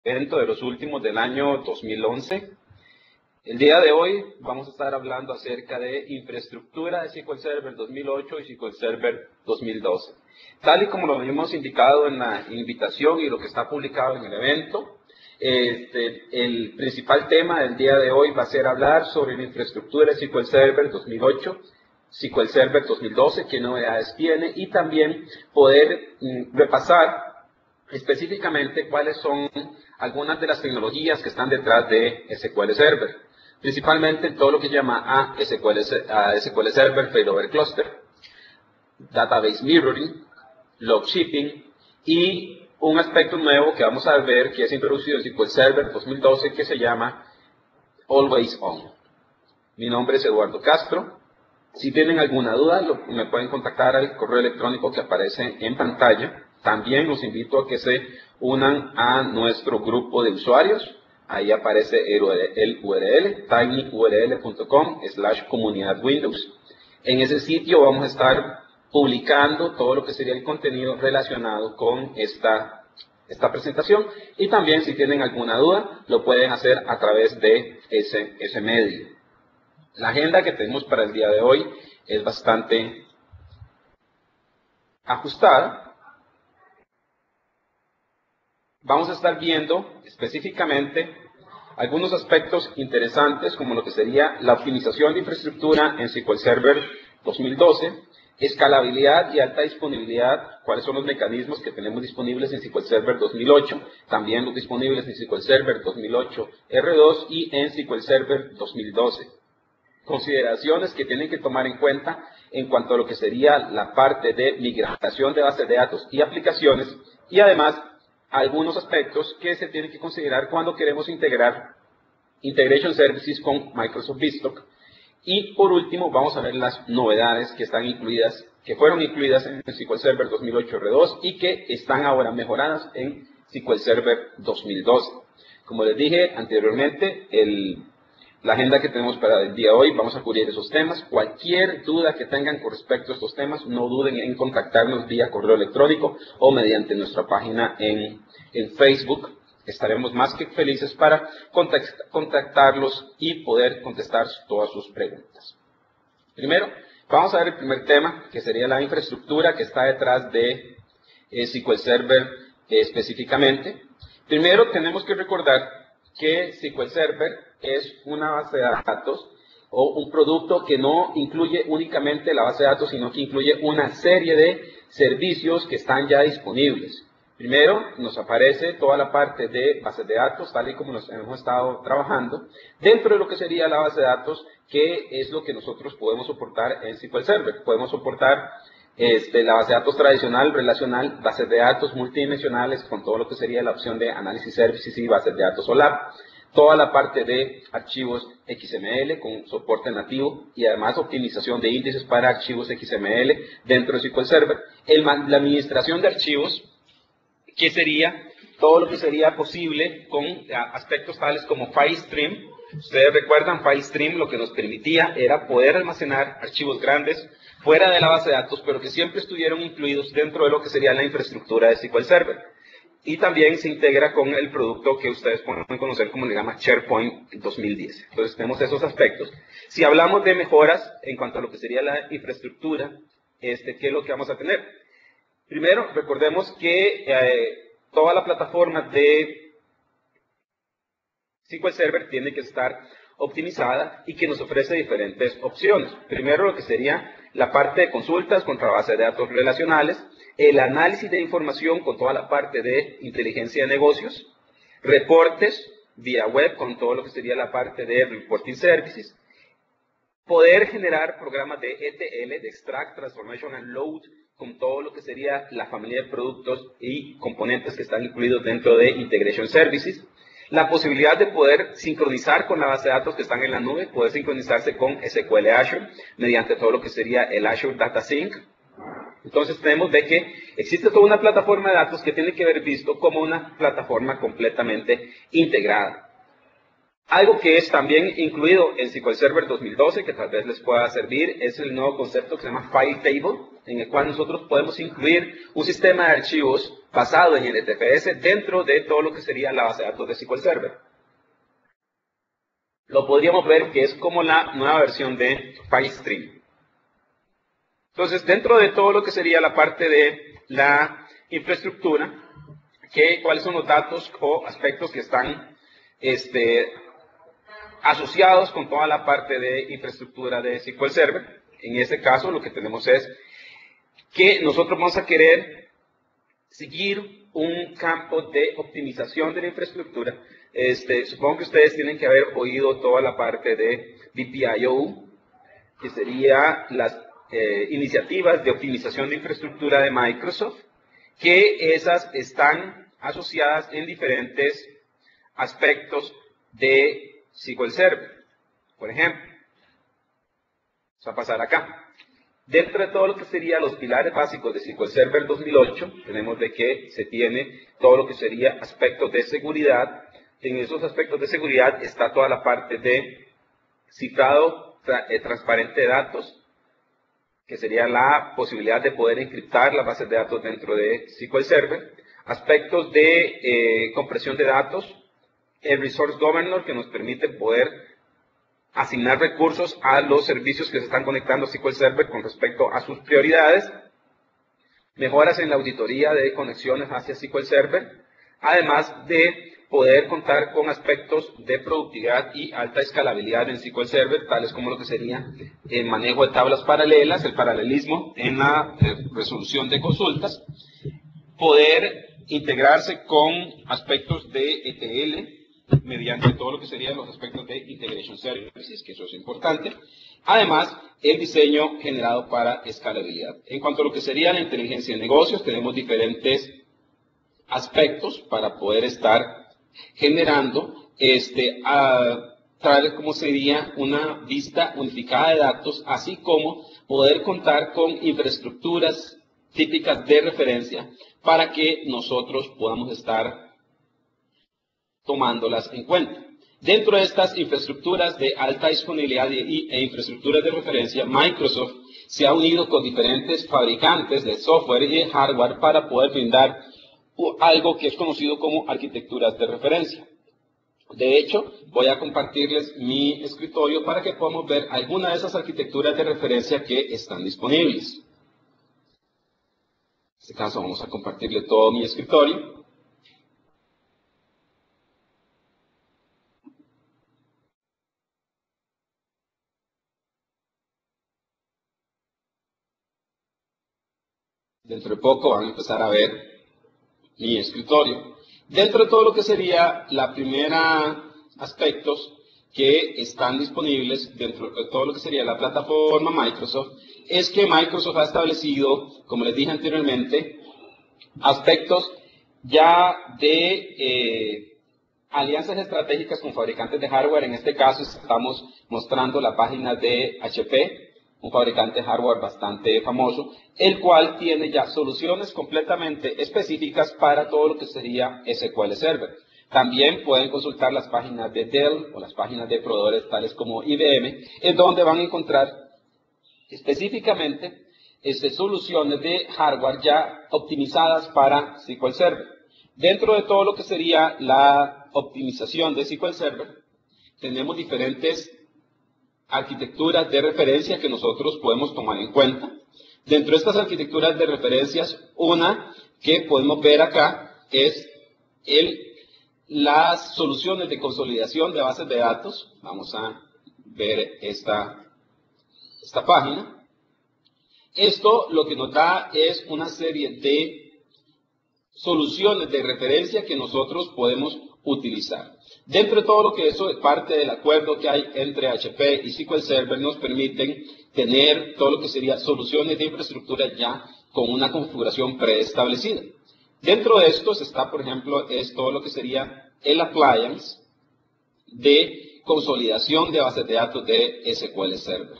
evento de los últimos del año 2011. El día de hoy vamos a estar hablando acerca de infraestructura de SQL Server 2008 y SQL Server 2012. Tal y como lo hemos indicado en la invitación y lo que está publicado en el evento, el principal tema del día de hoy va a ser hablar sobre la infraestructura de SQL Server 2008, SQL Server 2012, qué novedades tiene, y también poder repasar específicamente cuáles son algunas de las tecnologías que están detrás de SQL Server, principalmente todo lo que se llama a SQL Server Failover Cluster, Database Mirroring, Log Shipping y un aspecto nuevo que vamos a ver que es introducido en SQL Server 2012 que se llama Always On. Mi nombre es Eduardo Castro. Si tienen alguna duda, me pueden contactar al correo electrónico que aparece en pantalla. También los invito a que se unan a nuestro grupo de usuarios. Ahí aparece el URL, tinyurl.com/comunidad Windows. En ese sitio vamos a estar publicando todo lo que sería el contenido relacionado con esta presentación. Y también si tienen alguna duda, lo pueden hacer a través de ese medio. La agenda que tenemos para el día de hoy es bastante ajustada. Vamos a estar viendo específicamente algunos aspectos interesantes como lo que sería la optimización de infraestructura en SQL Server 2012, escalabilidad y alta disponibilidad, cuáles son los mecanismos que tenemos disponibles en SQL Server 2008, también los disponibles en SQL Server 2008 R2 y en SQL Server 2012. Consideraciones que tienen que tomar en cuenta en cuanto a lo que sería la parte de migración de bases de datos y aplicaciones, y además algunos aspectos que se tienen que considerar cuando queremos integrar Integration Services con Microsoft Vistok. Y por último vamos a ver las novedades que fueron incluidas en SQL Server 2008 R2 y que están ahora mejoradas en SQL Server 2012. Como les dije anteriormente, la agenda que tenemos para el día de hoy, vamos a cubrir esos temas. Cualquier duda que tengan con respecto a estos temas, no duden en contactarnos vía correo electrónico o mediante nuestra página en Facebook. Estaremos más que felices para contactarlos y poder contestar todas sus preguntas. Primero, vamos a ver el primer tema, que sería la infraestructura que está detrás de SQL Server específicamente. Primero, tenemos que recordar que SQL Server es una base de datos o un producto que no incluye únicamente la base de datos, sino que incluye una serie de servicios que están ya disponibles. Primero, nos aparece toda la parte de bases de datos, tal y como nos hemos estado trabajando, dentro de lo que sería la base de datos, que es lo que nosotros podemos soportar en SQL Server. Podemos soportar la base de datos tradicional, relacional, bases de datos multidimensionales, con todo lo que sería la opción de análisis services y bases de datos OLAP, toda la parte de archivos XML con soporte nativo y además optimización de índices para archivos XML dentro de SQL Server, la administración de archivos, que sería todo lo que sería posible con aspectos tales como FileStream. Ustedes recuerdan, FileStream lo que nos permitía era poder almacenar archivos grandes fuera de la base de datos, pero que siempre estuvieron incluidos dentro de lo que sería la infraestructura de SQL Server. Y también se integra con el producto que ustedes pueden conocer como le llama SharePoint 2010. Entonces tenemos esos aspectos. Si hablamos de mejoras en cuanto a lo que sería la infraestructura, ¿qué es lo que vamos a tener? Primero, recordemos que toda la plataforma de SQL Server tiene que estar optimizada y que nos ofrece diferentes opciones. Primero, lo que sería la parte de consultas contra bases de datos relacionales, el análisis de información con toda la parte de inteligencia de negocios, reportes vía web con todo lo que sería la parte de reporting services, poder generar programas de ETL, de Extract, Transformation and Load, con todo lo que sería la familia de productos y componentes que están incluidos dentro de Integration Services, la posibilidad de poder sincronizar con la base de datos que están en la nube, poder sincronizarse con SQL Azure mediante todo lo que sería el Azure Data Sync. Entonces tenemos de que existe toda una plataforma de datos que tiene que ver visto como una plataforma completamente integrada. Algo que es también incluido en SQL Server 2012, que tal vez les pueda servir, es el nuevo concepto que se llama File Table, en el cual nosotros podemos incluir un sistema de archivos basado en NTFS dentro de todo lo que sería la base de datos de SQL Server. Lo podríamos ver que es como la nueva versión de FileStream. Entonces, dentro de todo lo que sería la parte de la infraestructura, ¿cuáles son los datos o aspectos que están asociados con toda la parte de infraestructura de SQL Server? En este caso, lo que tenemos es que nosotros vamos a querer seguir un campo de optimización de la infraestructura. Supongo que ustedes tienen que haber oído toda la parte de DPIO, que sería las iniciativas de optimización de infraestructura de Microsoft, que esas están asociadas en diferentes aspectos de SQL Server. Por ejemplo, vamos a pasar acá. Dentro de todo lo que serían los pilares básicos de SQL Server 2008, tenemos de que se tiene todo lo que sería aspectos de seguridad. En esos aspectos de seguridad está toda la parte de cifrado transparente de datos, que sería la posibilidad de poder encriptar las bases de datos dentro de SQL Server. Aspectos de compresión de datos, el Resource Governor, que nos permite poder asignar recursos a los servicios que se están conectando a SQL Server con respecto a sus prioridades. Mejoras en la auditoría de conexiones hacia SQL Server, además de poder contar con aspectos de productividad y alta escalabilidad en SQL Server, tales como lo que sería el manejo de tablas paralelas, el paralelismo en la resolución de consultas, poder integrarse con aspectos de ETL, mediante todo lo que serían los aspectos de Integration Services, que eso es importante. Además, el diseño generado para escalabilidad. En cuanto a lo que sería la inteligencia de negocios, tenemos diferentes aspectos para poder estar generando, tal como sería una vista unificada de datos, así como poder contar con infraestructuras típicas de referencia para que nosotros podamos estar tomándolas en cuenta. Dentro de estas infraestructuras de alta disponibilidad e infraestructuras de referencia, Microsoft se ha unido con diferentes fabricantes de software y de hardware para poder brindar algo que es conocido como arquitecturas de referencia. De hecho, voy a compartirles mi escritorio para que podamos ver algunas de esas arquitecturas de referencia que están disponibles. En este caso vamos a compartirle todo mi escritorio. Dentro de poco van a empezar a ver mi escritorio. Dentro de todo lo que sería la primera aspectos que están disponibles dentro de todo lo que sería la plataforma Microsoft, es que Microsoft ha establecido, como les dije anteriormente, aspectos ya de alianzas estratégicas con fabricantes de hardware. En este caso estamos mostrando la página de HP, un fabricante de hardware bastante famoso, el cual tiene ya soluciones completamente específicas para todo lo que sería SQL Server. También pueden consultar las páginas de Dell o las páginas de proveedores tales como IBM, en donde van a encontrar específicamente soluciones de hardware ya optimizadas para SQL Server. Dentro de todo lo que sería la optimización de SQL Server, tenemos diferentes arquitecturas de referencia que nosotros podemos tomar en cuenta. Dentro de estas arquitecturas de referencias, una que podemos ver acá es las soluciones de consolidación de bases de datos. Vamos a ver esta página. Esto lo que nos da es una serie de soluciones de referencia que nosotros podemos utilizar. Dentro de todo lo que eso es parte del acuerdo que hay entre HP y SQL Server, nos permiten tener todo lo que sería soluciones de infraestructura ya con una configuración preestablecida. Dentro de estos está, por ejemplo, todo lo que sería el appliance de consolidación de bases de datos de SQL Server.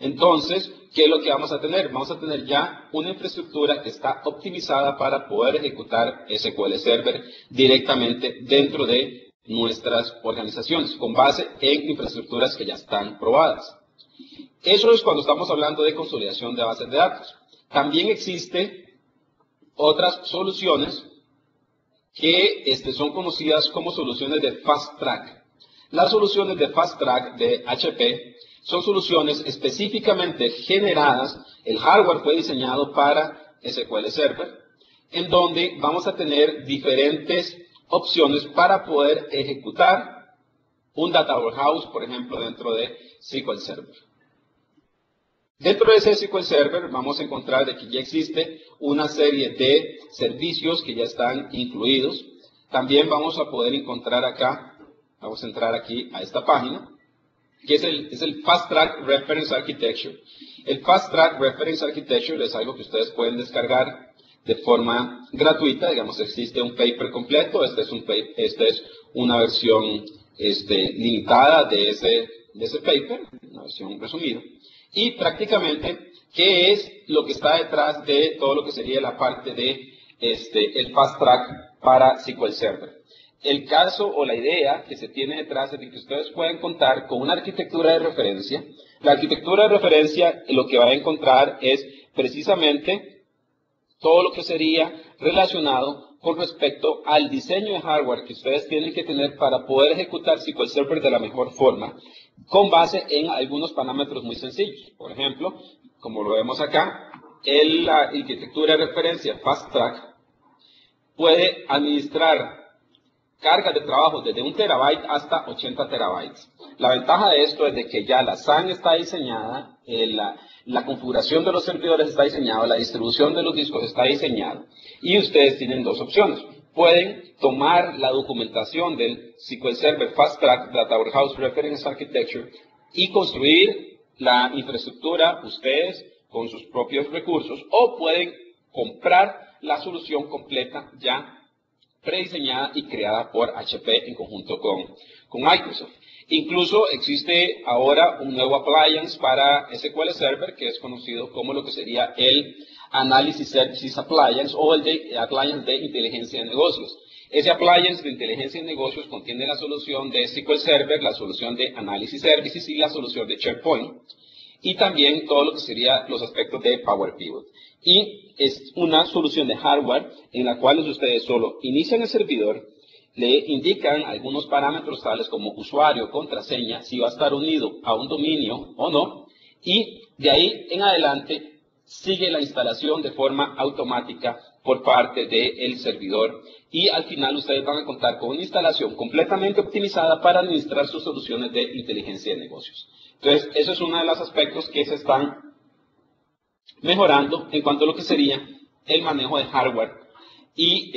Entonces, ¿qué es lo que vamos a tener? Vamos a tener ya una infraestructura que está optimizada para poder ejecutar SQL Server directamente dentro de nuestras organizaciones, con base en infraestructuras que ya están probadas. Eso es cuando estamos hablando de consolidación de bases de datos. También existen otras soluciones que son conocidas como soluciones de Fast Track. Las soluciones de Fast Track de HP son soluciones específicamente generadas, el hardware fue diseñado para SQL Server, en donde vamos a tener diferentes opciones para poder ejecutar un data warehouse, por ejemplo, dentro de SQL Server. Dentro de ese SQL Server vamos a encontrar de que ya existe una serie de servicios que ya están incluidos. También vamos a poder encontrar acá, vamos a entrar aquí a esta página, que es el Fast Track Reference Architecture. El Fast Track Reference Architecture es algo que ustedes pueden descargar de forma gratuita. Digamos, existe un paper completo, esta es una versión limitada de ese paper, una versión resumida. Y prácticamente, ¿qué es lo que está detrás de todo lo que sería la parte de el Fast Track para SQL Server? El caso o la idea que se tiene detrás es de que ustedes pueden contar con una arquitectura de referencia. La arquitectura de referencia lo que va a encontrar es precisamente todo lo que sería relacionado con respecto al diseño de hardware que ustedes tienen que tener para poder ejecutar SQL Server de la mejor forma, con base en algunos parámetros muy sencillos. Por ejemplo, como lo vemos acá, la arquitectura de referencia Fast Track puede administrar cargas de trabajo desde 1 terabyte hasta 80 terabytes. La ventaja de esto es de que ya la SAN está diseñada, la configuración de los servidores está diseñada, la distribución de los discos está diseñada, y ustedes tienen dos opciones. Pueden tomar la documentación del SQL Server Fast Track Data Warehouse Reference Architecture y construir la infraestructura ustedes con sus propios recursos, o pueden comprar la solución completa ya prediseñada y creada por HP en conjunto con Microsoft. Incluso existe ahora un nuevo appliance para SQL Server que es conocido como lo que sería el Analysis Services Appliance o el appliance de inteligencia de negocios. Ese appliance de inteligencia de negocios contiene la solución de SQL Server, la solución de Analysis Services y la solución de SharePoint, y también todo lo que sería los aspectos de Power Pivot. Y es una solución de hardware en la cual ustedes solo inician el servidor, le indican algunos parámetros tales como usuario, contraseña, si va a estar unido a un dominio o no, y de ahí en adelante sigue la instalación de forma automática por parte del servidor, y al final ustedes van a contar con una instalación completamente optimizada para administrar sus soluciones de inteligencia de negocios. Entonces, eso es uno de los aspectos que se están mejorando en cuanto a lo que sería el manejo de hardware y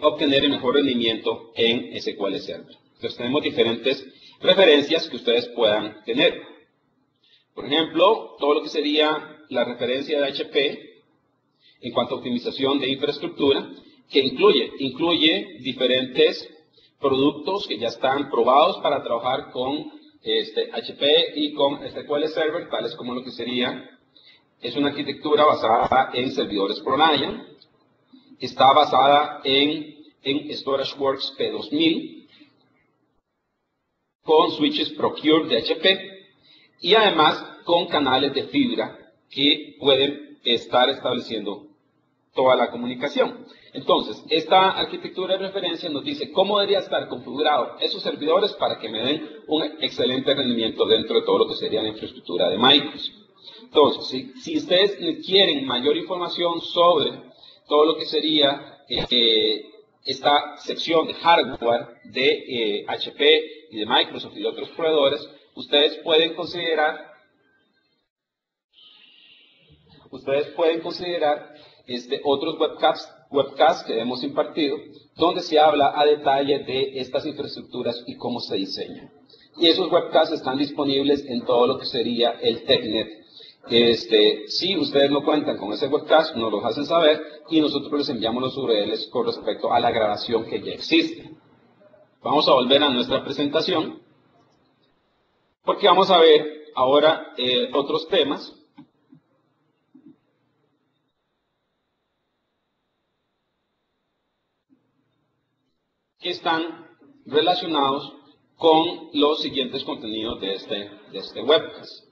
obtener el mejor rendimiento en SQL Server. Entonces, tenemos diferentes referencias que ustedes puedan tener. Por ejemplo, todo lo que sería la referencia de HP en cuanto a optimización de infraestructura, que incluye diferentes productos que ya están probados para trabajar con HP y con SQL Server, tales como lo que sería, es una arquitectura basada en servidores ProLiant, está basada en StorageWorks P2000, con switches Procure de HP, y además con canales de fibra que pueden estar estableciendo toda la comunicación. Entonces, esta arquitectura de referencia nos dice cómo debería estar configurado esos servidores para que me den un excelente rendimiento dentro de todo lo que sería la infraestructura de Microsoft. Entonces, si ustedes quieren mayor información sobre todo lo que sería esta sección de hardware de HP y de Microsoft y de otros proveedores, ustedes pueden considerar otros webcasts que hemos impartido, donde se habla a detalle de estas infraestructuras y cómo se diseñan. Y esos webcasts están disponibles en todo lo que sería el TechNet. Si ustedes no cuentan con ese webcast, nos los hacen saber y nosotros les enviamos los URLs con respecto a la grabación que ya existe. Vamos a volver a nuestra presentación, porque vamos a ver ahora otros temas que están relacionados con los siguientes contenidos de este webcast.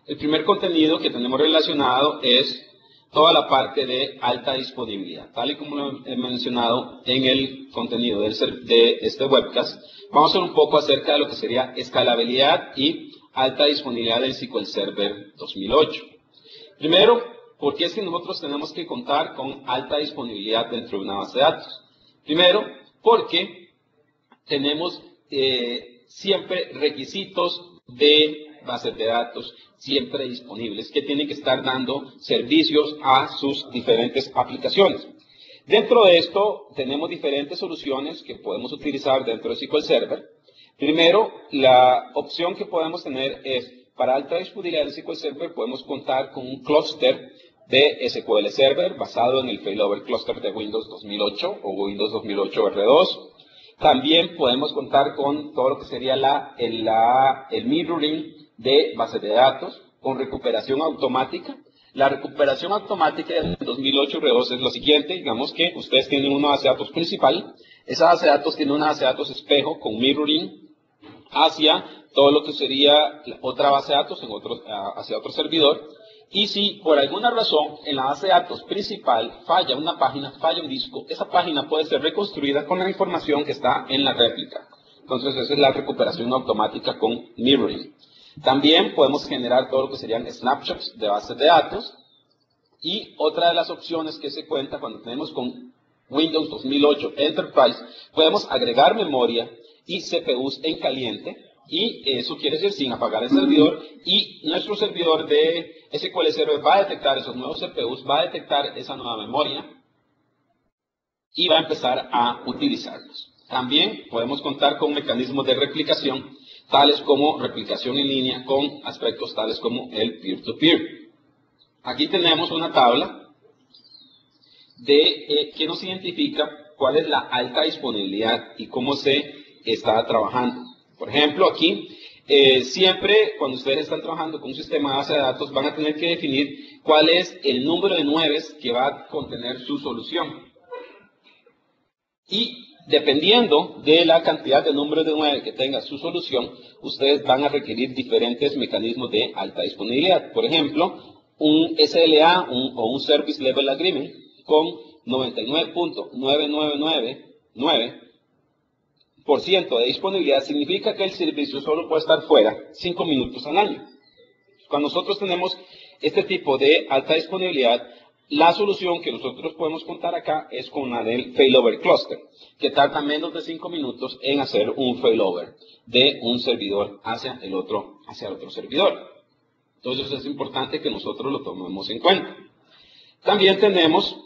El primer contenido que tenemos relacionado es toda la parte de alta disponibilidad. Tal y como lo he mencionado en el contenido de este webcast, vamos a ver un poco acerca de lo que sería escalabilidad y alta disponibilidad del SQL Server 2008. Primero, ¿por qué es que nosotros tenemos que contar con alta disponibilidad dentro de una base de datos? Primero, porque tenemos siempre requisitos de bases de datos siempre disponibles que tienen que estar dando servicios a sus diferentes aplicaciones. Dentro de esto tenemos diferentes soluciones que podemos utilizar dentro de SQL Server. Primero, la opción que podemos tener es para alta disponibilidad de SQL Server podemos contar con un clúster de SQL Server basado en el Failover Cluster de Windows 2008 o Windows 2008 R2. También podemos contar con todo lo que sería el mirroring de bases de datos con recuperación automática. La recuperación automática del 2008 R2 es lo siguiente. Digamos que ustedes tienen una base de datos principal. Esa base de datos tiene una base de datos espejo con mirroring hacia todo lo que sería otra base de datos hacia otro servidor. Y si por alguna razón en la base de datos principal falla una página, falla un disco, esa página puede ser reconstruida con la información que está en la réplica. Entonces esa es la recuperación automática con mirroring. También podemos generar todo lo que serían snapshots de bases de datos. Y otra de las opciones que se cuenta cuando tenemos con Windows 2008 Enterprise, podemos agregar memoria y CPUs en caliente. Y eso quiere decir sin apagar el servidor, y nuestro servidor de SQL Server va a detectar esos nuevos CPUs, va a detectar esa nueva memoria y va a empezar a utilizarlos. También podemos contar con mecanismos de replicación, tales como replicación en línea con aspectos tales como el peer-to-peer. Aquí tenemos una tabla que nos identifica cuál es la alta disponibilidad y cómo se está trabajando. Por ejemplo, aquí, siempre cuando ustedes están trabajando con un sistema de base de datos, van a tener que definir cuál es el número de 9 que va a contener su solución. Y dependiendo de la cantidad de números de 9 que tenga su solución, ustedes van a requerir diferentes mecanismos de alta disponibilidad. Por ejemplo, un SLA o un Service Level Agreement con 99.9999% de disponibilidad significa que el servicio solo puede estar fuera 5 minutos al año. Cuando nosotros tenemos este tipo de alta disponibilidad, la solución que nosotros podemos contar acá es con la del Failover Cluster, que tarda menos de 5 minutos en hacer un failover de un servidor hacia el otro servidor. Entonces es importante que nosotros lo tomemos en cuenta. También tenemos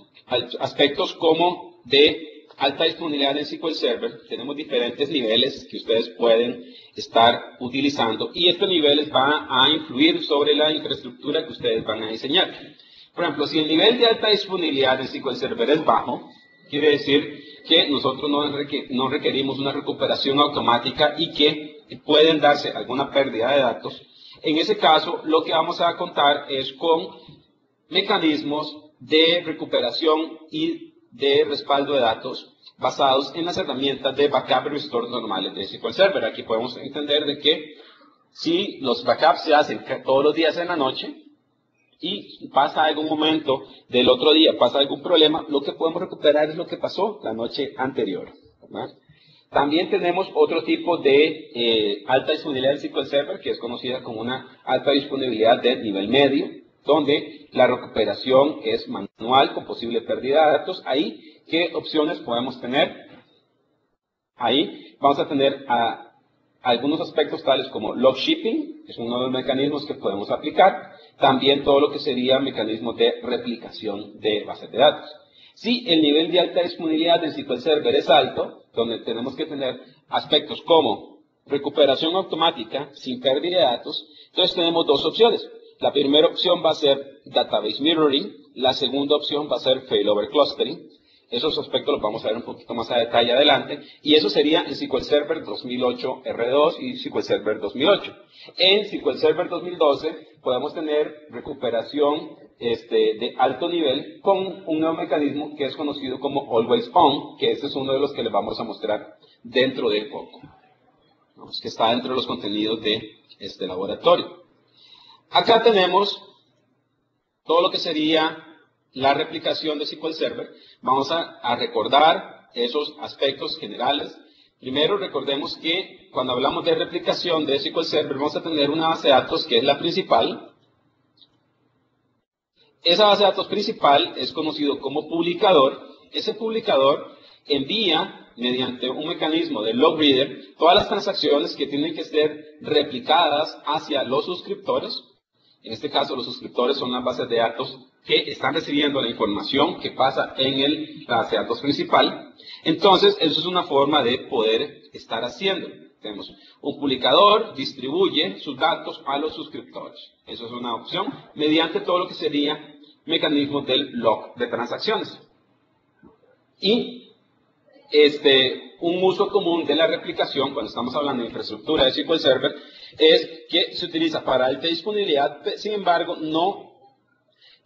aspectos como de alta disponibilidad en SQL Server. Tenemos diferentes niveles que ustedes pueden estar utilizando y estos niveles van a influir sobre la infraestructura que ustedes van a diseñar. Por ejemplo, si el nivel de alta disponibilidad en SQL Server es bajo, quiere decir que nosotros no requerimos una recuperación automática y que pueden darse alguna pérdida de datos. En ese caso, lo que vamos a contar es con mecanismos de recuperación y de respaldo de datos basados en las herramientas de backup y restore normales de SQL Server. Aquí podemos entender de que si los backups se hacen todos los días en la noche y pasa algún momento del otro día, pasa algún problema, lo que podemos recuperar es lo que pasó la noche anterior, ¿verdad? También tenemos otro tipo de alta disponibilidad en SQL Server, que es conocida como una alta disponibilidad de nivel medio, donde la recuperación es manual con posible pérdida de datos. Ahí, ¿qué opciones podemos tener? Ahí vamos a tener algunos aspectos tales como log shipping, que es uno de los mecanismos que podemos aplicar. También todo lo que sería mecanismos de replicación de bases de datos. Si el nivel de alta disponibilidad en SQL Server es alto, donde tenemos que tener aspectos como recuperación automática sin pérdida de datos, entonces tenemos dos opciones. La primera opción va a ser Database Mirroring, la segunda opción va a ser Failover Clustering. Esos aspectos los vamos a ver un poquito más a detalle adelante, y eso sería en SQL Server 2008 R2 y SQL Server 2008. En SQL Server 2012 podemos tener recuperación de alto nivel con un nuevo mecanismo que es conocido como Always On, que este es uno de los que les vamos a mostrar dentro de poco, ¿no? Que está dentro de los contenidos de este laboratorio. Acá tenemos todo lo que sería la replicación de SQL Server. Vamos a recordar esos aspectos generales. Primero, recordemos que cuando hablamos de replicación de SQL Server, vamos a tener una base de datos que es la principal. Esa base de datos principal es conocido como publicador. Ese publicador envía, mediante un mecanismo de log reader, todas las transacciones que tienen que ser replicadas hacia los suscriptores. En este caso, los suscriptores son las bases de datos que están recibiendo la información que pasa en la base de datos principal. Entonces, eso es una forma de poder estar haciendo. Tenemos un publicador, distribuye sus datos a los suscriptores. Eso es una opción mediante todo lo que sería mecanismos del log de transacciones. Y un uso común de la replicación, cuando estamos hablando de infraestructura de SQL Server, es que se utiliza para alta disponibilidad, sin embargo, no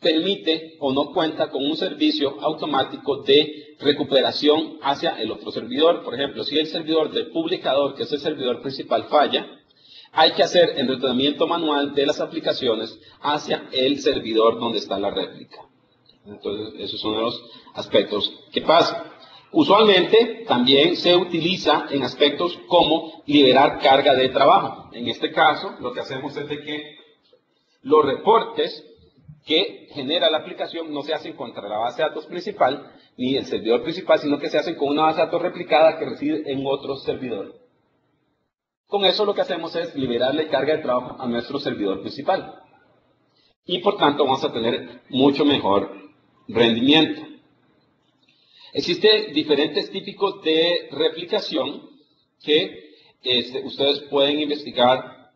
permite o no cuenta con un servicio automático de recuperación hacia el otro servidor. Por ejemplo, si el servidor del publicador, que es el servidor principal, falla, hay que hacer el entrenamiento manual de las aplicaciones hacia el servidor donde está la réplica. Entonces, esos son los aspectos que pasan. Usualmente también se utiliza en aspectos como liberar carga de trabajo. En este caso, lo que hacemos es de que los reportes que genera la aplicación no se hacen contra la base de datos principal ni el servidor principal, sino que se hacen con una base de datos replicada que reside en otro servidor. Con eso lo que hacemos es liberarle carga de trabajo a nuestro servidor principal. Y por tanto vamos a tener mucho mejor rendimiento. Existen diferentes tipos de replicación que ustedes pueden investigar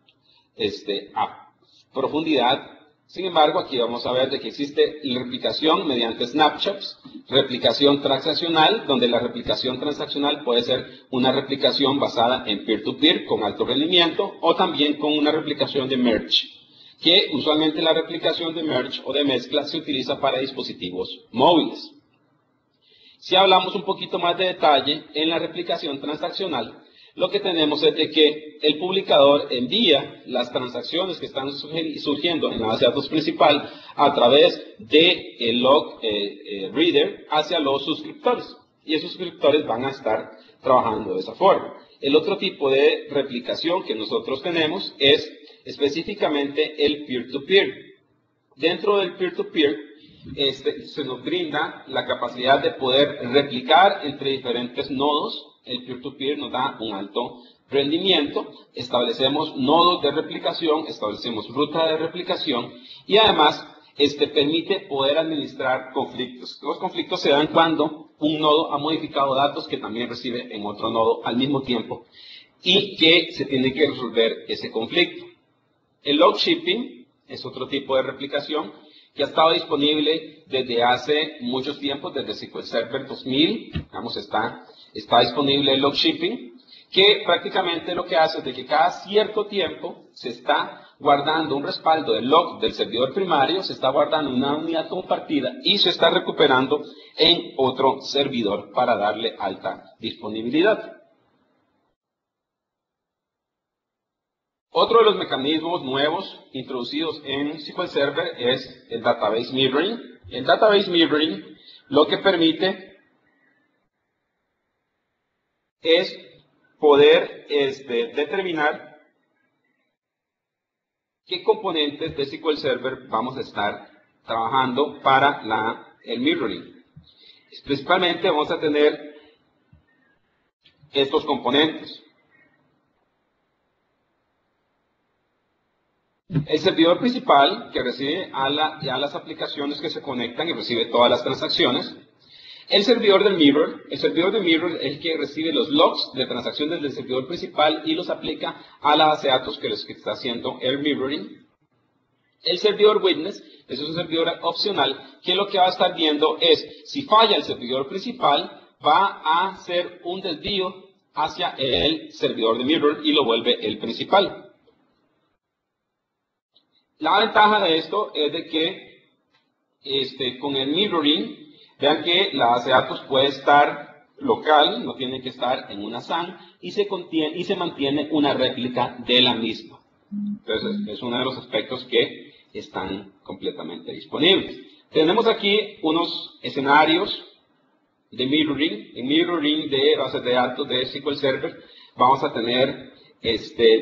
a profundidad. Sin embargo, aquí vamos a ver de que existe la replicación mediante snapshots, replicación transaccional, donde la replicación transaccional puede ser una replicación basada en peer-to-peer con alto rendimiento, o también con una replicación de merge, que usualmente la replicación de merge o de mezcla se utiliza para dispositivos móviles. Si hablamos un poquito más de detalle en la replicación transaccional, lo que tenemos es de que el publicador envía las transacciones que están surgiendo en la base de datos principal a través del log reader hacia los suscriptores. Y esos suscriptores van a estar trabajando de esa forma. El otro tipo de replicación que nosotros tenemos es específicamente el peer-to-peer. Dentro del peer-to-peer, se nos brinda la capacidad de poder replicar entre diferentes nodos. El peer-to-peer nos da un alto rendimiento, establecemos nodos de replicación, establecemos ruta de replicación y además permite poder administrar conflictos. Los conflictos se dan cuando un nodo ha modificado datos que también recibe en otro nodo al mismo tiempo y que se tiene que resolver ese conflicto. El log shipping es otro tipo de replicación que ha estado disponible desde hace muchos tiempos, desde SQL Server 2000, digamos, está disponible el log shipping, que prácticamente lo que hace es de que cada cierto tiempo se está guardando un respaldo del log del servidor primario, se está guardando una unidad compartida y se está recuperando en otro servidor para darle alta disponibilidad. Otro de los mecanismos nuevos introducidos en SQL Server es el Database Mirroring. El Database Mirroring lo que permite es poder determinar qué componentes de SQL Server vamos a estar trabajando para el mirroring. Principalmente vamos a tener estos componentes. El servidor principal, que recibe a las aplicaciones que se conectan y recibe todas las transacciones. El servidor del mirror es el que recibe los logs de transacciones del servidor principal y los aplica a la base de datos que está haciendo el mirroring. El servidor witness es un servidor opcional que lo que va a estar viendo es si falla el servidor principal, va a hacer un desvío hacia el servidor de mirror y lo vuelve el principal. La ventaja de esto es de que con el mirroring, vean que la base de datos puede estar local, no tiene que estar en una SAN, y se mantiene una réplica de la misma. Entonces, es uno de los aspectos que están completamente disponibles. Tenemos aquí unos escenarios de mirroring. En mirroring de bases de datos de SQL Server vamos a tener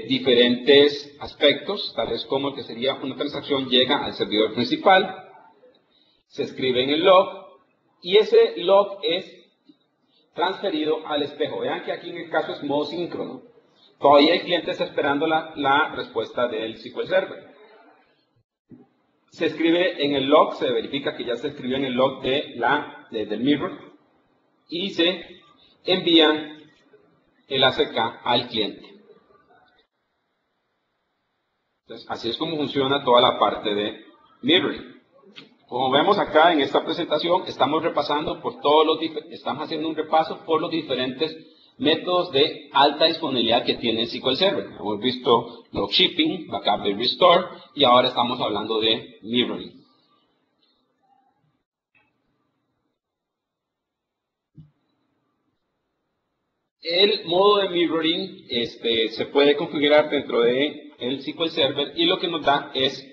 diferentes aspectos, tales como el que sería una transacción llega al servidor principal, se escribe en el log, y ese log es transferido al espejo. Vean que aquí en el caso es modo síncrono. Todavía el cliente está esperando la respuesta del SQL Server. Se escribe en el log, se verifica que ya se escribió en el log del mirror, y se envía el ACK al cliente. Entonces, así es como funciona toda la parte de mirroring. Como vemos acá en esta presentación, estamos repasando estamos haciendo un repaso por los diferentes métodos de alta disponibilidad que tiene SQL Server. Hemos visto log shipping, backup y restore, y ahora estamos hablando de mirroring. El modo de mirroring se puede configurar dentro de el SQL Server, y lo que nos da es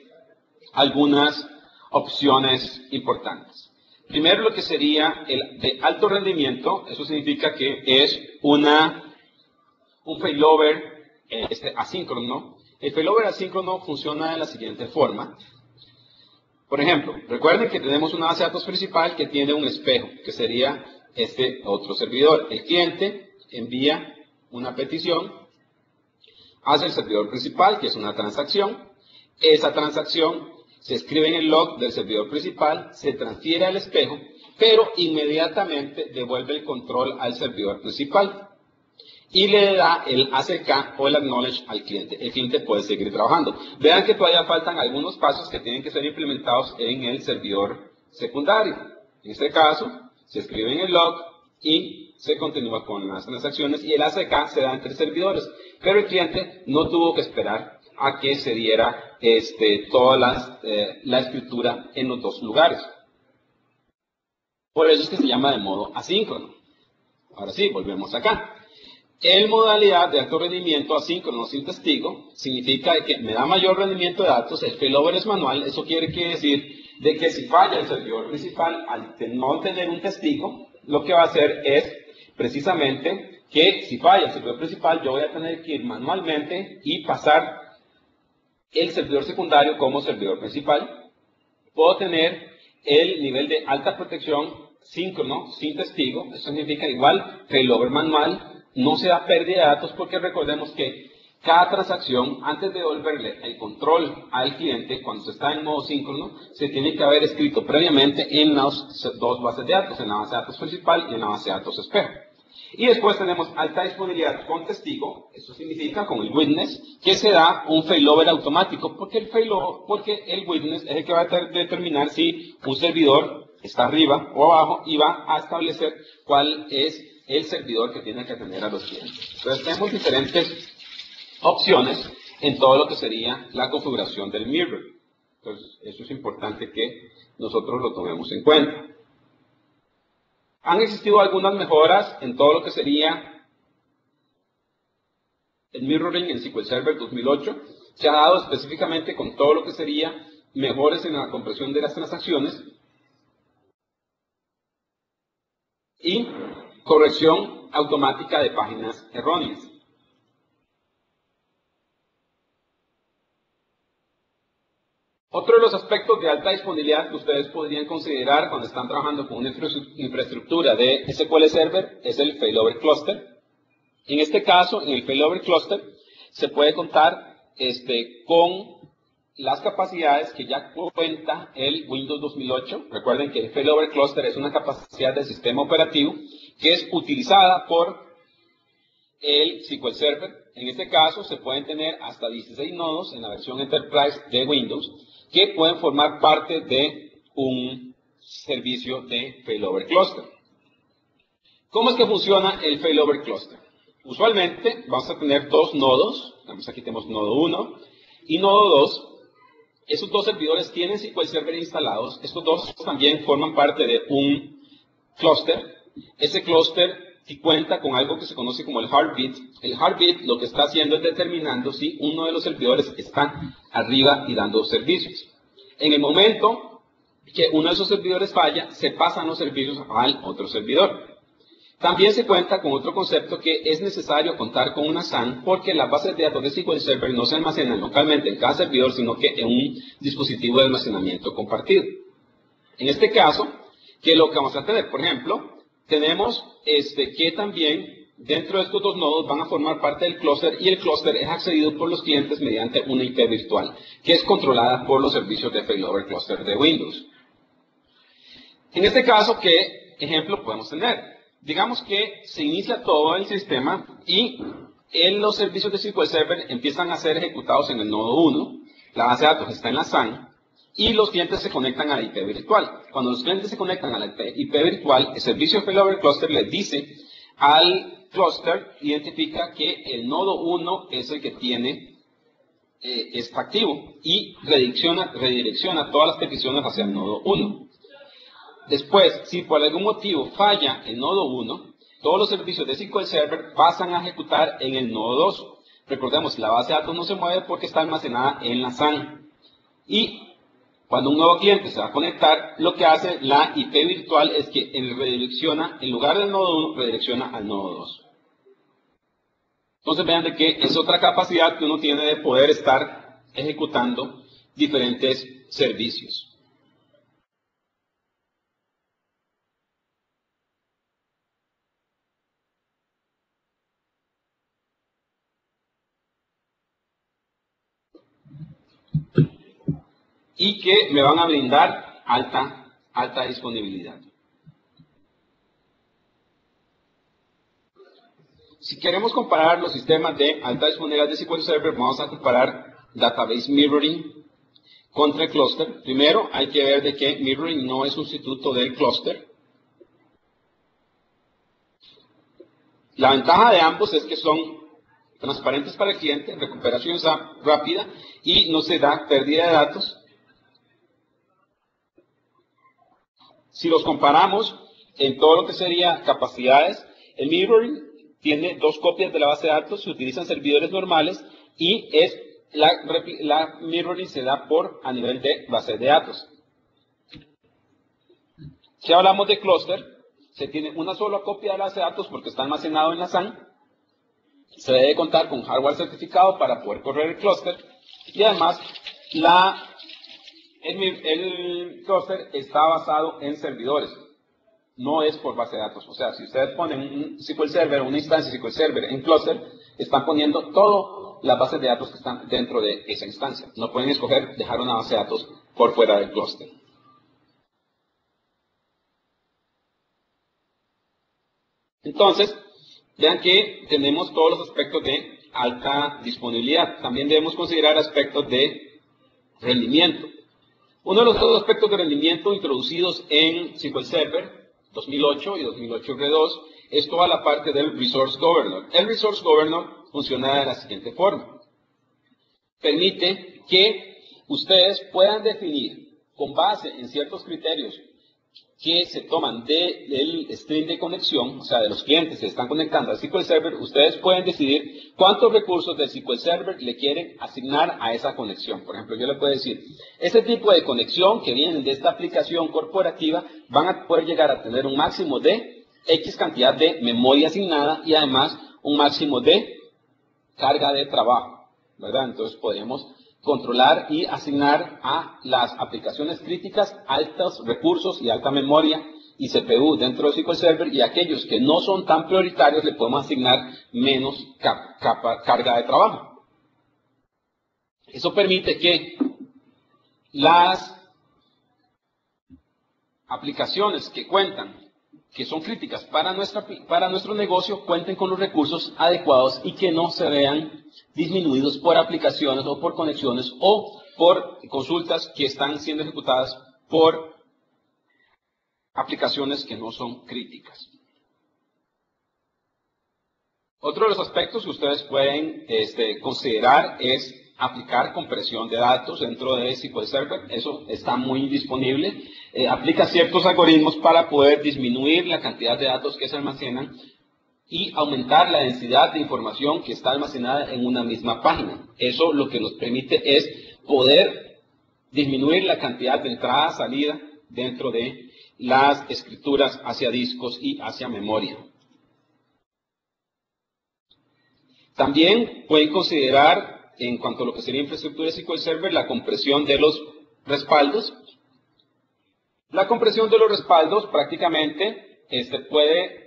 algunas opciones importantes. Primero, lo que sería el de alto rendimiento. Eso significa que es un failover asíncrono. El failover asíncrono funciona de la siguiente forma. Por ejemplo, recuerden que tenemos una base de datos principal que tiene un espejo, que sería este otro servidor. El cliente envía una petición hacia el servidor principal, que es una transacción. Esa transacción se escribe en el log del servidor principal, se transfiere al espejo, pero inmediatamente devuelve el control al servidor principal y le da el ACK o el acknowledge al cliente. El cliente puede seguir trabajando. Vean que todavía faltan algunos pasos que tienen que ser implementados en el servidor secundario. En este caso, se escribe en el log y se continúa con las transacciones, y el ACK se da entre servidores. Pero el cliente no tuvo que esperar a que se diera toda la escritura en los dos lugares. Por eso es que se llama de modo asíncrono. Ahora sí, volvemos acá. En modalidad de alto rendimiento asíncrono sin testigo, significa que me da mayor rendimiento de datos. El failover es manual. Eso quiere decir de que si falla el servidor principal, al no tener un testigo, lo que va a hacer es precisamente que si falla el servidor principal, yo voy a tener que ir manualmente y pasar el servidor secundario como servidor principal. Puedo tener el nivel de alta protección síncrono, sin testigo. Eso significa igual, failover manual, no se da pérdida de datos, porque recordemos que cada transacción, antes de devolverle el control al cliente, cuando se está en modo síncrono, se tiene que haber escrito previamente en las dos bases de datos, en la base de datos principal y en la base de datos espejo. Y después tenemos alta disponibilidad con testigo. Eso significa con el witness, que se da un failover automático, porque el witness es el que va a determinar si un servidor está arriba o abajo, y va a establecer cuál es el servidor que tiene que atender a los clientes. Entonces tenemos diferentes opciones en todo lo que sería la configuración del mirror. Entonces eso es importante que nosotros lo tomemos en cuenta. Han existido algunas mejoras en todo lo que sería el mirroring en SQL Server 2008. Se ha dado específicamente con todo lo que sería mejoras en la compresión de las transacciones y corrección automática de páginas erróneas. Otro de los aspectos de alta disponibilidad que ustedes podrían considerar cuando están trabajando con una infraestructura de SQL Server es el failover cluster. En este caso, en el failover cluster, se puede contar con las capacidades que ya cuenta el Windows 2008. Recuerden que el failover cluster es una capacidad del sistema operativo que es utilizada por el SQL Server. En este caso, se pueden tener hasta 16 nodos en la versión Enterprise de Windows, que pueden formar parte de un servicio de failover cluster. ¿Cómo es que funciona el failover cluster? Usualmente vamos a tener dos nodos. Aquí tenemos nodo 1 y nodo 2. Esos dos servidores tienen SQL Server instalados. Estos dos también forman parte de un clúster. Ese clúster cuenta con algo que se conoce como el heartbeat. El heartbeat lo que está haciendo es determinando si uno de los servidores está arriba y dando servicios. En el momento que uno de esos servidores falla, se pasan los servicios al otro servidor. También se cuenta con otro concepto, que es necesario contar con una SAN, porque las bases de datos de SQL Server no se almacenan localmente en cada servidor, sino que en un dispositivo de almacenamiento compartido. En este caso, ¿qué es lo que vamos a tener? Por ejemplo, tenemos que también dentro de estos dos nodos van a formar parte del clúster, y el clúster es accedido por los clientes mediante una IP virtual, que es controlada por los servicios de failover cluster de Windows. En este caso, ¿qué ejemplo podemos tener? Digamos que se inicia todo el sistema y los servicios de SQL Server empiezan a ser ejecutados en el nodo 1, la base de datos está en la SAN, y los clientes se conectan a la IP virtual. Cuando los clientes se conectan a la IP virtual, el servicio de failover cluster les dice al cluster, identifica que el nodo 1 es el que está activo, y redirecciona todas las peticiones hacia el nodo 1. Después, si por algún motivo falla el nodo 1, todos los servicios de SQL Server pasan a ejecutar en el nodo 2. Recordemos, la base de datos no se mueve porque está almacenada en la SAN. Y cuando un nuevo cliente se va a conectar, lo que hace la IP virtual es que redirecciona, en lugar del nodo 1, redirecciona al nodo 2. Entonces vean de que es otra capacidad que uno tiene de poder estar ejecutando diferentes servicios. Y que me van a brindar alta disponibilidad. Si queremos comparar los sistemas de alta disponibilidad de SQL Server, vamos a comparar Database Mirroring contra el clúster. Primero hay que ver de que Mirroring no es sustituto del clúster. La ventaja de ambos es que son transparentes para el cliente, recuperación rápida y no se da pérdida de datos. Si los comparamos en todo lo que sería capacidades, el mirroring tiene dos copias de la base de datos, se utilizan servidores normales y la mirroring se da a nivel de base de datos. Si hablamos de clúster, se tiene una sola copia de la base de datos porque está almacenado en la SAN. Se debe contar con hardware certificado para poder correr el clúster y además el clúster está basado en servidores, no es por base de datos. O sea, si ustedes ponen un SQL Server, una instancia SQL Server en clúster, están poniendo todas las bases de datos que están dentro de esa instancia. No pueden escoger dejar una base de datos por fuera del clúster. Entonces, vean que tenemos todos los aspectos de alta disponibilidad. También debemos considerar aspectos de rendimiento. Uno de los dos aspectos de rendimiento introducidos en SQL Server 2008 y 2008 R2 es toda la parte del Resource Governor. El Resource Governor funciona de la siguiente forma. Permite que ustedes puedan definir con base en ciertos criterios que se toman del stream de conexión, o sea, de los clientes que se están conectando al SQL Server, ustedes pueden decidir cuántos recursos del SQL Server le quieren asignar a esa conexión. Por ejemplo, yo le puedo decir, este tipo de conexión que vienen de esta aplicación corporativa van a poder llegar a tener un máximo de X cantidad de memoria asignada y además un máximo de carga de trabajo, ¿verdad? Entonces podemos controlar y asignar a las aplicaciones críticas altos recursos y alta memoria y CPU dentro de SQL Server, y aquellos que no son tan prioritarios le podemos asignar menos carga de trabajo. Eso permite que las aplicaciones que son críticas para nuestro negocio, cuenten con los recursos adecuados y que no se vean disminuidos por aplicaciones o por conexiones o por consultas que están siendo ejecutadas por aplicaciones que no son críticas. Otro de los aspectos que ustedes pueden considerar es aplicar compresión de datos dentro de SQL Server. Eso está muy disponible. Aplica ciertos algoritmos para poder disminuir la cantidad de datos que se almacenan y aumentar la densidad de información que está almacenada en una misma página. Eso lo que nos permite es poder disminuir la cantidad de entrada, salida dentro de las escrituras hacia discos y hacia memoria. También pueden considerar, en cuanto a lo que sería infraestructura de SQL Server, la compresión de los respaldos. La compresión de los respaldos prácticamente puede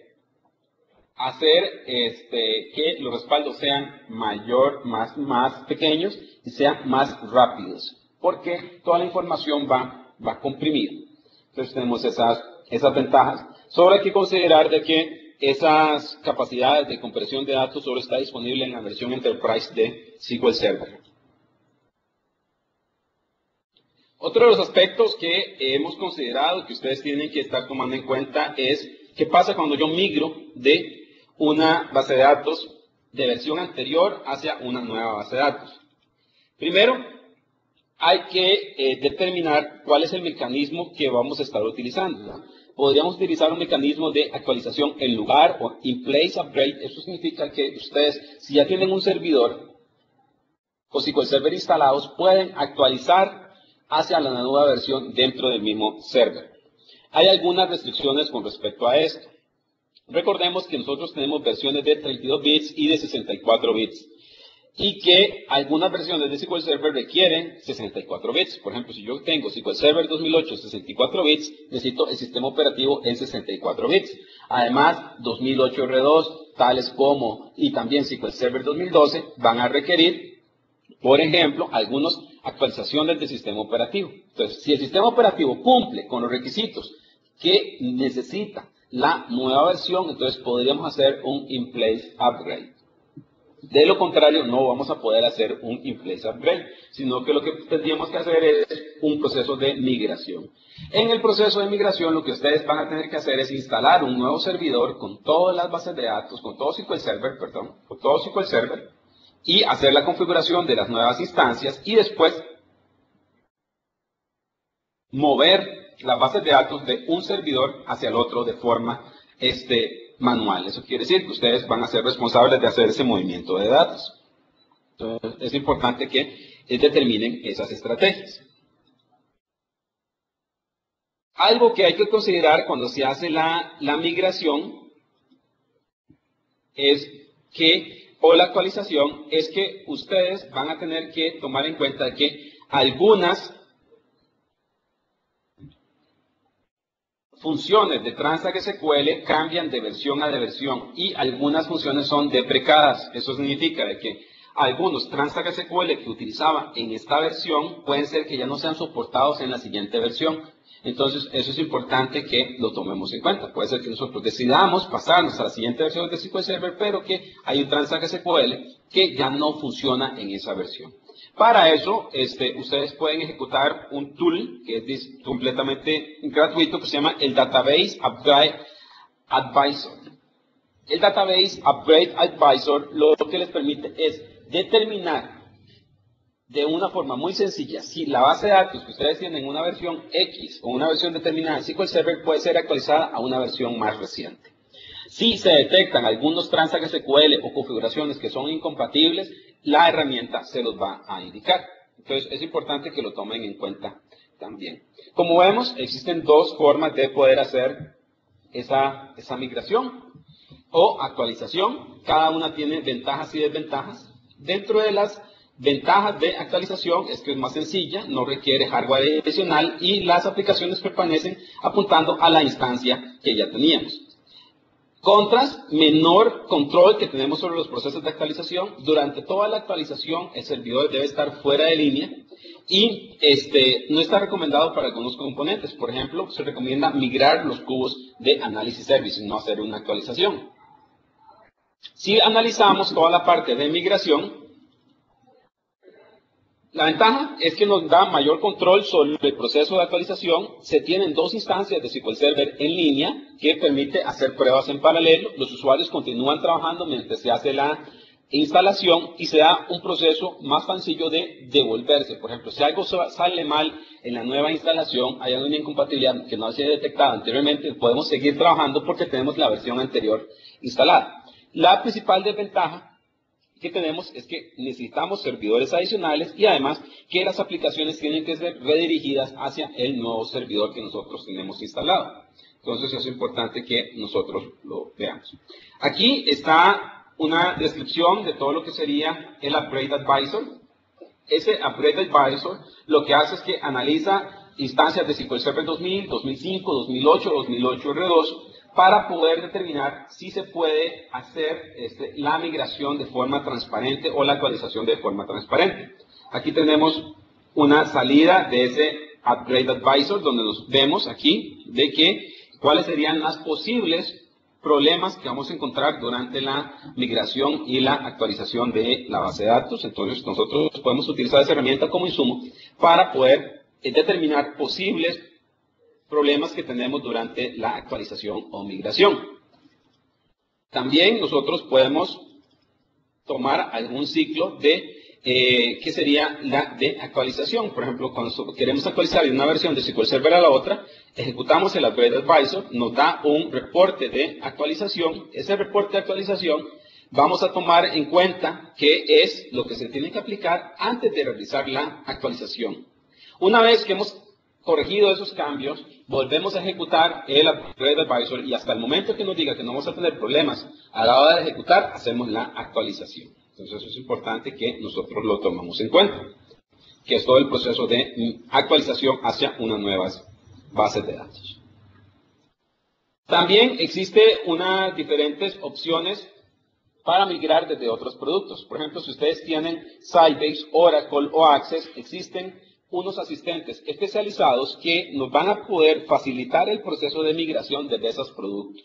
hacer que los respaldos sean más pequeños y sean más rápidos, porque toda la información va comprimida. Entonces tenemos esas ventajas. Solo hay que considerar de que esas capacidades de compresión de datos solo está disponible en la versión Enterprise de SQL Server. Otro de los aspectos que hemos considerado que ustedes tienen que estar tomando en cuenta es qué pasa cuando yo migro de una base de datos de versión anterior hacia una nueva base de datos. Primero, hay que determinar cuál es el mecanismo que vamos a estar utilizando. Podríamos utilizar un mecanismo de actualización en lugar o in place upgrade. Eso significa que ustedes, si ya tienen un servidor o SQL Server instalados, pueden actualizar hacia la nueva versión dentro del mismo server. Hay algunas restricciones con respecto a esto. Recordemos que nosotros tenemos versiones de 32 bits y de 64 bits. Y que algunas versiones de SQL Server requieren 64 bits. Por ejemplo, si yo tengo SQL Server 2008 64 bits, necesito el sistema operativo en 64 bits. Además, 2008 R2, tales como, y también SQL Server 2012, van a requerir, por ejemplo, algunas actualizaciones del sistema operativo. Entonces, si el sistema operativo cumple con los requisitos que necesita la nueva versión, entonces podríamos hacer un in-place upgrade. De lo contrario, no vamos a poder hacer un in-place upgrade, sino que lo que tendríamos que hacer es un proceso de migración. En el proceso de migración, lo que ustedes van a tener que hacer es instalar un nuevo servidor con todas las bases de datos, con todo SQL Server, y hacer la configuración de las nuevas instancias y después mover las bases de datos de un servidor hacia el otro de forma manual. Eso quiere decir que ustedes van a ser responsables de hacer ese movimiento de datos. Entonces, es importante que determinen esas estrategias. Algo que hay que considerar cuando se hace la migración o la actualización, es que ustedes van a tener que tomar en cuenta que algunas funciones de Transact SQL cambian de versión a versión y algunas funciones son deprecadas. Eso significa de que algunos Transact SQL que utilizaba en esta versión pueden ser que ya no sean soportados en la siguiente versión. Entonces, eso es importante que lo tomemos en cuenta. Puede ser que nosotros decidamos pasarnos a la siguiente versión de SQL Server, pero que hay un Transact SQL que ya no funciona en esa versión. Para eso, ustedes pueden ejecutar un tool que es completamente gratuito que se llama el Database Upgrade Advisor. El Database Upgrade Advisor lo que les permite es determinar de una forma muy sencilla si la base de datos que ustedes tienen en una versión X o una versión determinada en SQL Server puede ser actualizada a una versión más reciente. Si se detectan algunos Transact SQL o configuraciones que son incompatibles, la herramienta se los va a indicar. Entonces, es importante que lo tomen en cuenta también. Como vemos, existen dos formas de poder hacer esa migración o actualización. Cada una tiene ventajas y desventajas. Dentro de las ventajas de actualización es que es más sencilla, no requiere hardware adicional y las aplicaciones permanecen apuntando a la instancia que ya teníamos. Contras, menor control que tenemos sobre los procesos de actualización. Durante toda la actualización, el servidor debe estar fuera de línea y no está recomendado para algunos componentes. Por ejemplo, se recomienda migrar los cubos de análisis service, no hacer una actualización. Si analizamos toda la parte de migración, la ventaja es que nos da mayor control sobre el proceso de actualización. Se tienen dos instancias de SQL Server en línea que permite hacer pruebas en paralelo. Los usuarios continúan trabajando mientras se hace la instalación y se da un proceso más sencillo de devolverse. Por ejemplo, si algo sale mal en la nueva instalación, hay alguna incompatibilidad que no se ha detectado anteriormente, podemos seguir trabajando porque tenemos la versión anterior instalada. La principal desventaja que tenemos es que necesitamos servidores adicionales y además que las aplicaciones tienen que ser redirigidas hacia el nuevo servidor que nosotros tenemos instalado. Entonces es importante que nosotros lo veamos. Aquí está una descripción de todo lo que sería el Upgrade Advisor. Ese Upgrade Advisor lo que hace es que analiza instancias de SQL Server 2000, 2005, 2008, 2008 R2 para poder determinar si se puede hacer la migración de forma transparente o la actualización de forma transparente. Aquí tenemos una salida de ese Upgrade Advisor donde nos vemos aquí de que cuáles serían las posibles problemas que vamos a encontrar durante la migración y la actualización de la base de datos. Entonces nosotros podemos utilizar esa herramienta como insumo para poder determinar posibles problemas que tenemos durante la actualización o migración. También nosotros podemos tomar algún ciclo de que sería la de actualización. Por ejemplo, cuando queremos actualizar de una versión de SQL Server a la otra, ejecutamos el Upgrade Advisor, nos da un reporte de actualización. Ese reporte de actualización vamos a tomar en cuenta qué es lo que se tiene que aplicar antes de realizar la actualización. Una vez que hemos corregido esos cambios, volvemos a ejecutar el Upgrade Advisor y hasta el momento que nos diga que no vamos a tener problemas a la hora de ejecutar, hacemos la actualización. Entonces eso es importante que nosotros lo tomamos en cuenta, que es todo el proceso de actualización hacia unas nuevas bases de datos. También existe unas diferentes opciones para migrar desde otros productos. Por ejemplo, si ustedes tienen Sybase, Oracle o Access, existen unos asistentes especializados que nos van a poder facilitar el proceso de migración desde esos productos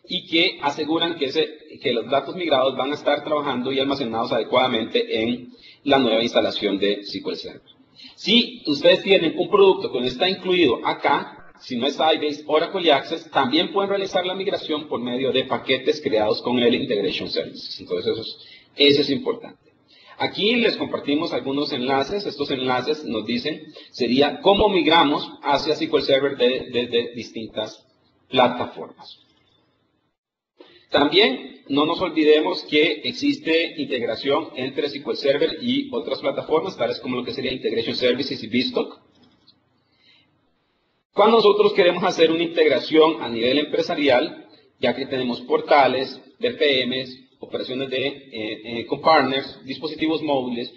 y que aseguran que los datos migrados van a estar trabajando y almacenados adecuadamente en la nueva instalación de SQL Server. Si ustedes tienen un producto que no está incluido acá, si no es Sybase, Oracle y Access, también pueden realizar la migración por medio de paquetes creados con el Integration Services. Entonces eso es importante. Aquí les compartimos algunos enlaces. Estos enlaces nos dicen, sería cómo migramos hacia SQL Server desde distintas plataformas. También no nos olvidemos que existe integración entre SQL Server y otras plataformas, tales como lo que sería Integration Services y Vstock. Cuando nosotros queremos hacer una integración a nivel empresarial, ya que tenemos portales, BPMs, operaciones con partners, dispositivos móviles,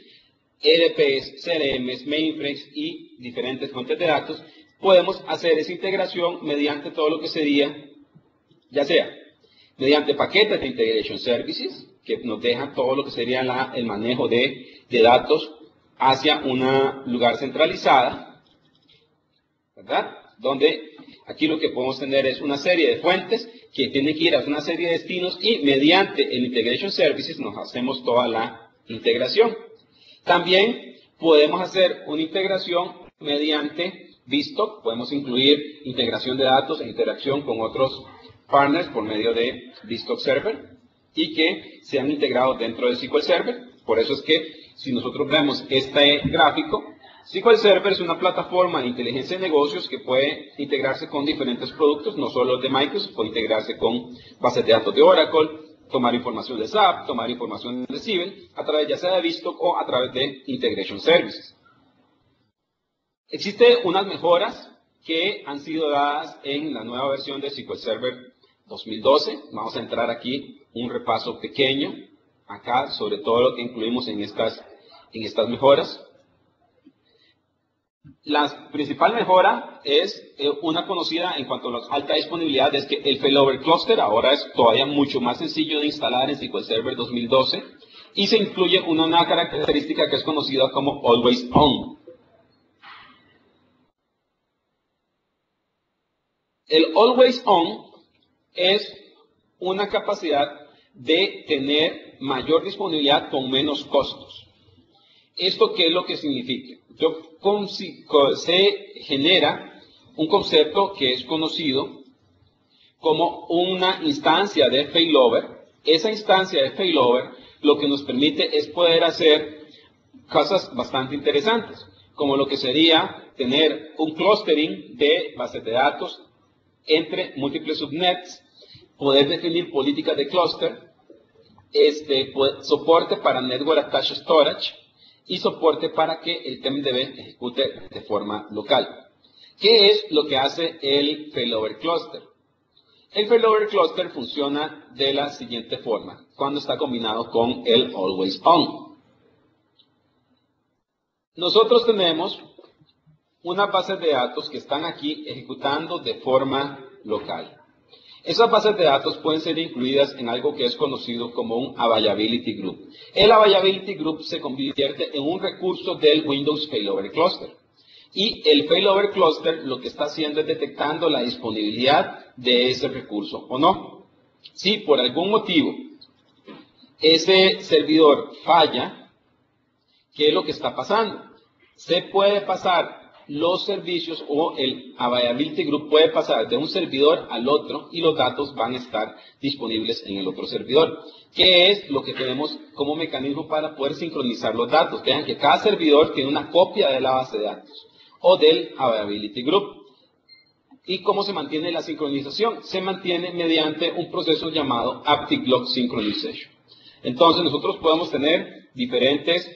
EDPs, CRMs, mainframes y diferentes fuentes de datos, podemos hacer esa integración mediante todo lo que sería, ya sea mediante paquetes de Integration Services, que nos dejan todo lo que sería el manejo de datos hacia un lugar centralizado, ¿verdad? Donde aquí lo que podemos tener es una serie de fuentes que tienen que ir a una serie de destinos y mediante el Integration Services nos hacemos toda la integración. También podemos hacer una integración mediante Vstock, podemos incluir integración de datos e interacción con otros partners por medio de Vstock Server y que sean integrados dentro de SQL Server. Por eso es que si nosotros vemos este gráfico, SQL Server es una plataforma de inteligencia de negocios que puede integrarse con diferentes productos, no solo de Microsoft, puede integrarse con bases de datos de Oracle, tomar información de SAP, tomar información de Siebel, a través ya sea de Vstock o a través de Integration Services. Existen unas mejoras que han sido dadas en la nueva versión de SQL Server 2012. Vamos a entrar aquí un repaso pequeño acá sobre todo lo que incluimos en estas mejoras. La principal mejora es una conocida en cuanto a la alta disponibilidad, es que el failover cluster ahora es todavía mucho más sencillo de instalar en SQL Server 2012 y se incluye una nueva característica que es conocida como Always On. El Always On es una capacidad de tener mayor disponibilidad con menos costos. ¿Esto qué es lo que significa? Se genera un concepto que es conocido como una instancia de failover. Esa instancia de failover lo que nos permite es poder hacer cosas bastante interesantes, como lo que sería tener un clustering de bases de datos entre múltiples subnets, poder definir políticas de clúster, soporte para Network Attached Storage y soporte para que el TMDB ejecute de forma local. ¿Qué es lo que hace el failover cluster? El failover cluster funciona de la siguiente forma, cuando está combinado con el always on. Nosotros tenemos unas bases de datos que están aquí ejecutando de forma local. Esas bases de datos pueden ser incluidas en algo que es conocido como un Availability Group. El Availability Group se convierte en un recurso del Windows Failover Cluster. Y el Failover Cluster lo que está haciendo es detectando la disponibilidad de ese recurso o no. Si por algún motivo ese servidor falla, ¿qué es lo que está pasando? Se puede pasar los servicios o el Availability Group puede pasar de un servidor al otro y los datos van a estar disponibles en el otro servidor. ¿Qué es lo que tenemos como mecanismo para poder sincronizar los datos? Vean que cada servidor tiene una copia de la base de datos o del Availability Group. ¿Y cómo se mantiene la sincronización? Se mantiene mediante un proceso llamado Active Log Synchronization. Entonces nosotros podemos tener diferentes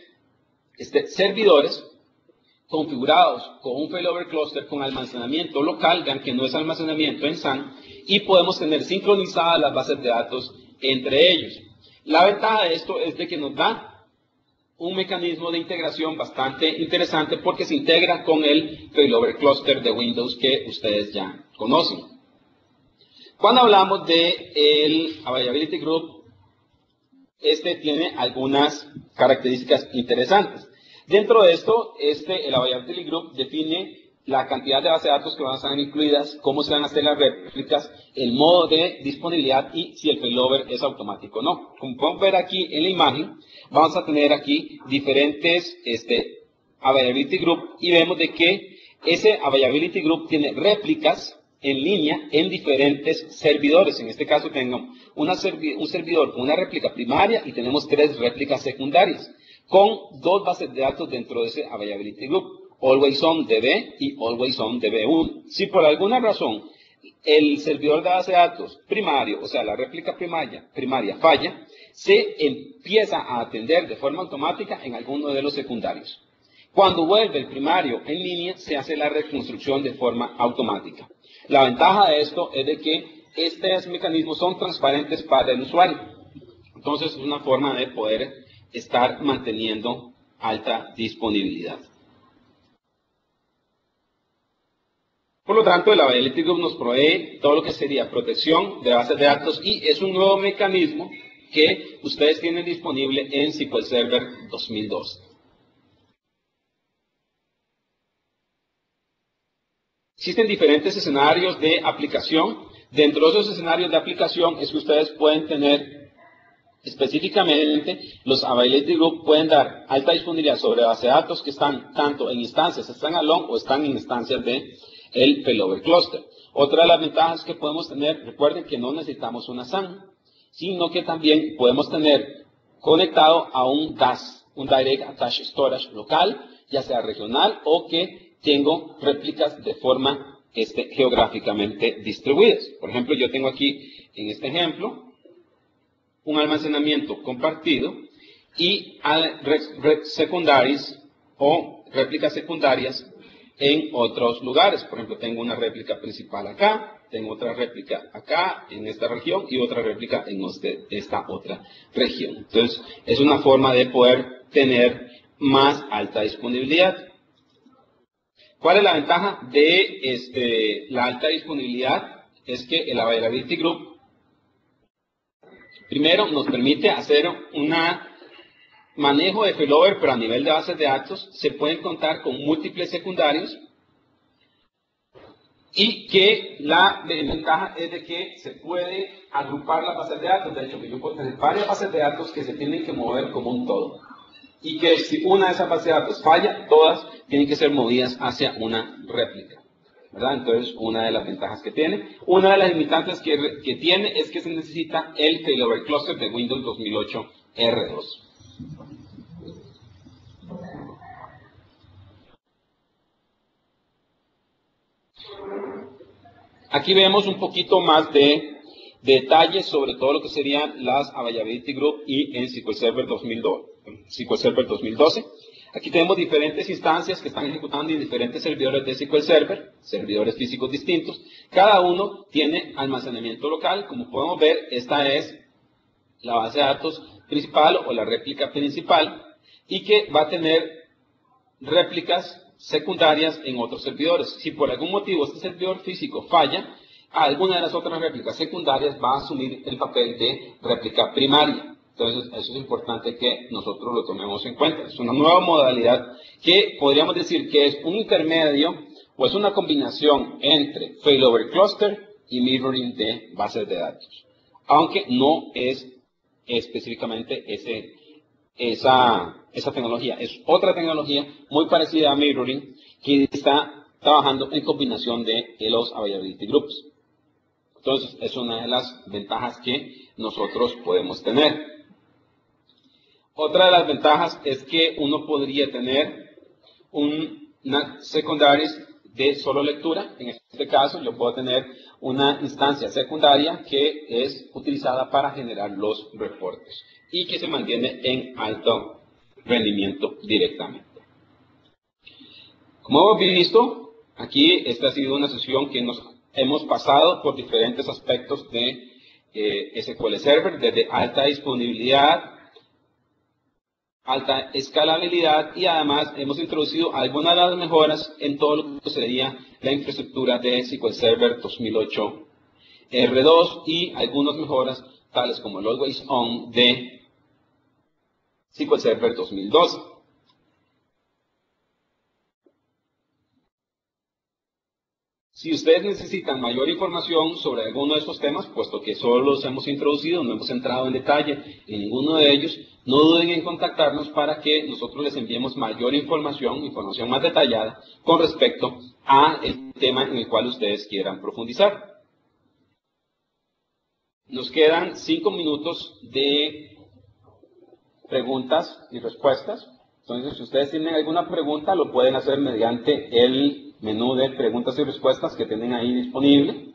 servidores configurados con un failover cluster con almacenamiento local, vean que no es almacenamiento en SAN, y podemos tener sincronizadas las bases de datos entre ellos. La ventaja de esto es de que nos da un mecanismo de integración bastante interesante porque se integra con el failover cluster de Windows que ustedes ya conocen. Cuando hablamos del Availability Group, tiene algunas características interesantes. Dentro de esto, el Availability Group define la cantidad de bases de datos que van a estar incluidas, cómo se van a hacer las réplicas, el modo de disponibilidad y si el failover es automático o no. Como pueden ver aquí en la imagen, vamos a tener aquí diferentes Availability Group y vemos de que ese Availability Group tiene réplicas en línea en diferentes servidores. En este caso tengo un servidor con una réplica primaria y tenemos 3 réplicas secundarias, con 2 bases de datos dentro de ese Availability Group, Always On DB y Always On DB1. Si por alguna razón el servidor de base de datos primario, o sea, la réplica primaria falla, se empieza a atender de forma automática en alguno de los secundarios. Cuando vuelve el primario en línea, se hace la reconstrucción de forma automática. La ventaja de esto es de que estos mecanismos son transparentes para el usuario. Entonces, es una forma de poder estar manteniendo alta disponibilidad. Por lo tanto, el Availability Group nos provee todo lo que sería protección de bases de datos y es un nuevo mecanismo que ustedes tienen disponible en SQL Server 2012. Existen diferentes escenarios de aplicación. Dentro de esos escenarios de aplicación es que ustedes pueden tener específicamente los Availability Group pueden dar alta disponibilidad sobre bases de datos que están tanto en instancias standalone o están en instancias de el failover cluster. Otra de las ventajas que podemos tener, recuerden que no necesitamos una SAN, sino que también podemos tener conectado a un DAS, un Direct Attached Storage local, ya sea regional o que tengo réplicas de forma geográficamente distribuidas. Por ejemplo, yo tengo aquí en este ejemplo un almacenamiento compartido y secundarias o réplicas secundarias en otros lugares. Por ejemplo, tengo una réplica principal acá, tengo otra réplica acá, en esta región, y otra réplica en esta otra región. Entonces, es una forma de poder tener más alta disponibilidad. ¿Cuál es la ventaja de la alta disponibilidad? Es que el Availability Group, primero, nos permite hacer un manejo de failover, pero a nivel de bases de datos se pueden contar con múltiples secundarios y que la ventaja es de que se puede agrupar las bases de datos. De hecho, que yo puedo tener varias bases de datos que se tienen que mover como un todo. Y que si una de esas bases de datos falla, todas tienen que ser movidas hacia una réplica, ¿verdad? Entonces, una de las ventajas que tiene. Una de las limitantes que tiene es que se necesita el failover cluster de Windows 2008 R2. Aquí vemos un poquito más de detalles sobre todo lo que serían las Availability Group y en SQL Server 2012. Aquí tenemos diferentes instancias que están ejecutando en diferentes servidores de SQL Server, servidores físicos distintos. Cada uno tiene almacenamiento local. Como podemos ver, esta es la base de datos principal o la réplica principal y que va a tener réplicas secundarias en otros servidores. Si por algún motivo este servidor físico falla, alguna de las otras réplicas secundarias va a asumir el papel de réplica primaria. Entonces, eso es importante que nosotros lo tomemos en cuenta. Es una nueva modalidad que podríamos decir que es un intermedio o es una combinación entre failover cluster y mirroring de bases de datos. Aunque no es específicamente esa tecnología. Es otra tecnología muy parecida a mirroring que está trabajando en combinación de los Availability Groups. Entonces, es una de las ventajas que nosotros podemos tener. Otra de las ventajas es que uno podría tener una secundaries de solo lectura. En este caso, yo puedo tener una instancia secundaria que es utilizada para generar los reportes y que se mantiene en alto rendimiento directamente. Como hemos visto, aquí esta ha sido una sesión que nos hemos pasado por diferentes aspectos de SQL Server, desde alta disponibilidad, alta escalabilidad y además hemos introducido algunas de las mejoras en todo lo que sería la infraestructura de SQL Server 2008 R2 y algunas mejoras tales como el Always On de SQL Server 2012. Si ustedes necesitan mayor información sobre alguno de estos temas, puesto que solo los hemos introducido, no hemos entrado en detalle en ninguno de ellos, no duden en contactarnos para que nosotros les enviemos mayor información más detallada con respecto al tema en el cual ustedes quieran profundizar. Nos quedan 5 minutos de preguntas y respuestas. Entonces, si ustedes tienen alguna pregunta, lo pueden hacer mediante el menú de preguntas y respuestas que tienen ahí disponible.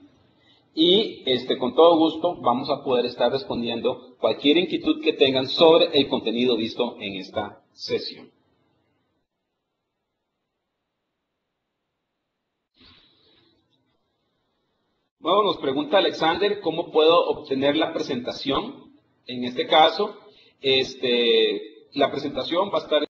Y con todo gusto vamos a poder estar respondiendo cualquier inquietud que tengan sobre el contenido visto en esta sesión. Bueno, nos pregunta Alexander, ¿cómo puedo obtener la presentación? En este caso, la presentación va a estar